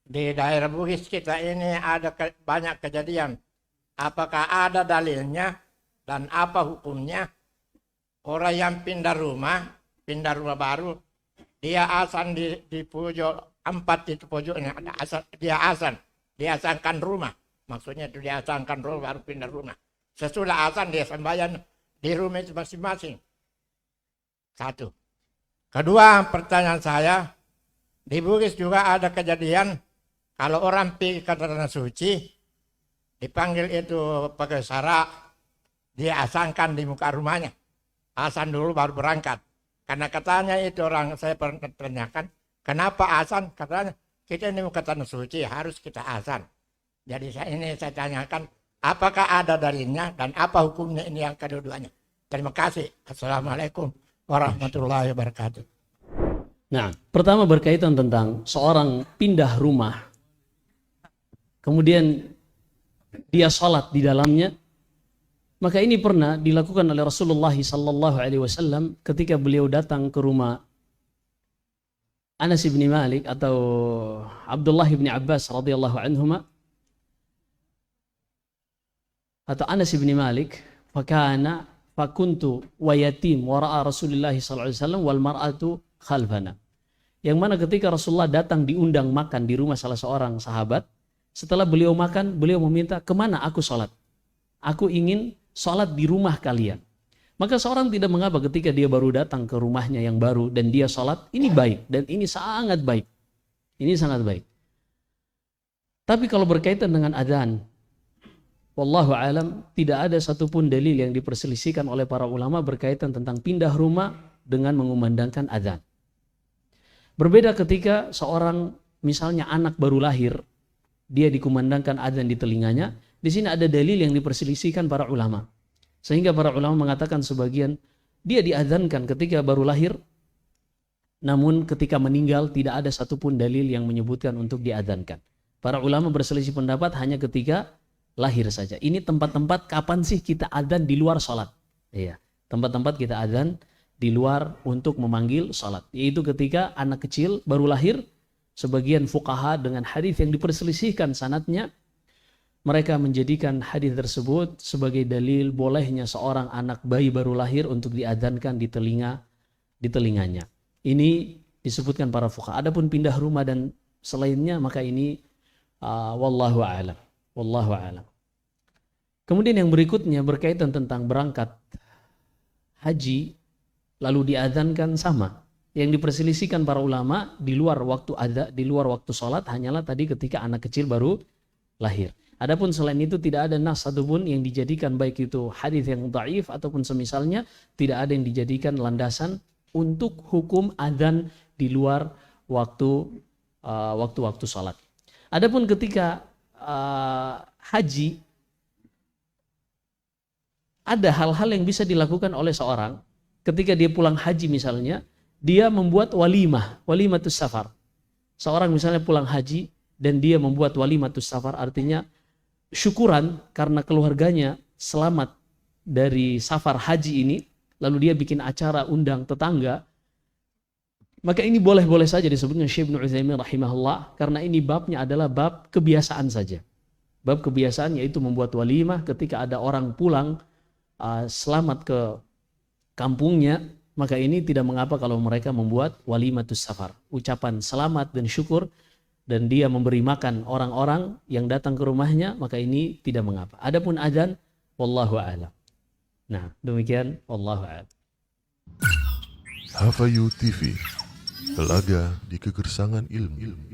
Di daerah Bugis kita ini ada banyak kejadian. Apakah ada dalilnya dan apa hukumnya? Orang yang pindah rumah baru, dia azan di pojok 4 itu pojoknya ada azan, dia azankan rumah. Maksudnya itu dia azankan rumah baru pindah rumah. Sesudah azan dia sembahyang di rumah itu masing-masing. Satu. Kedua, pertanyaan saya, di Bugis juga ada kejadian kalau orang pergi ke tanah suci, dipanggil itu pakai syarak, dia azankan di muka rumahnya. Azan dulu baru berangkat. Karena katanya itu orang, saya pernah tanyakan, kenapa azan? Katanya, kita ini muka tanah suci, harus kita azan. Jadi saya tanyakan, apakah ada dalilnya dan apa hukumnya ini yang kedua-duanya. Terima kasih. Assalamualaikum warahmatullahi wabarakatuh. Nah, pertama berkaitan tentang seorang pindah rumah, kemudian dia sholat di dalamnya, maka ini pernah dilakukan oleh Rasulullah SAW ketika beliau datang ke rumah Anas bin Malik atau Abdullah bin Abbas radhiyallahu anhuma, atau Anas bin Malik, fakuntu wa yatim wara'a Rasulullah SAW wal mar'atu khalfana. Yang mana ketika Rasulullah datang diundang makan di rumah salah seorang sahabat, setelah beliau makan, beliau meminta, kemana aku sholat? Aku ingin sholat di rumah kalian. Maka seorang tidak mengapa ketika dia baru datang ke rumahnya yang baru dan dia sholat, ini baik dan ini sangat baik. Ini sangat baik. Tapi kalau berkaitan dengan adzan, wallahu alam, tidak ada satupun dalil yang diperselisihkan oleh para ulama berkaitan tentang pindah rumah dengan mengumandangkan adzan. Berbeda ketika seorang misalnya anak baru lahir, dia dikumandangkan adzan di telinganya. Di sini ada dalil yang diperselisihkan para ulama. Sehingga para ulama mengatakan sebagian dia diadzankan ketika baru lahir, namun ketika meninggal tidak ada satupun dalil yang menyebutkan untuk diadzankan. Para ulama berselisih pendapat hanya ketika lahir saja. Ini tempat-tempat kapan sih kita adzan di luar sholat? Iya, tempat-tempat kita adzan di luar untuk memanggil sholat. Yaitu ketika anak kecil baru lahir, sebagian fuqaha dengan hadis yang diperselisihkan sanadnya, mereka menjadikan hadis tersebut sebagai dalil bolehnya seorang anak bayi baru lahir untuk diadzankan di telinganya. Ini disebutkan para fuqaha. Adapun pindah rumah dan selainnya, maka ini wallahu a'lam. Wallahu a'lam. Kemudian yang berikutnya berkaitan tentang berangkat haji lalu diadzankan sama. Yang diperselisihkan para ulama di luar waktu sholat hanyalah tadi ketika anak kecil baru lahir. Adapun selain itu tidak ada nas satupun yang dijadikan baik itu hadis yang dhaif ataupun semisalnya, tidak ada yang dijadikan landasan untuk hukum adzan di luar waktu sholat. Adapun ketika haji, ada hal-hal yang bisa dilakukan oleh seorang ketika dia pulang haji misalnya, dia membuat walimatus safar. Seorang misalnya pulang haji dan dia membuat walimatus safar, artinya syukuran karena keluarganya selamat dari safar haji ini, lalu dia bikin acara undang tetangga, maka ini boleh-boleh saja disebutnya Syekh Ibnu Utsaimin rahimahullah, karena ini babnya adalah bab kebiasaan saja. Bab kebiasaan yaitu membuat walimah ketika ada orang pulang selamat ke kampungnya, maka ini tidak mengapa kalau mereka membuat walimatus safar, ucapan selamat dan syukur, dan dia memberi makan orang-orang yang datang ke rumahnya, maka ini tidak mengapa. Adapun adzan, wallahu a'lam. Nah, demikian, wallahu a'lam. Hafayu TV, telaga di kegersangan ilmu.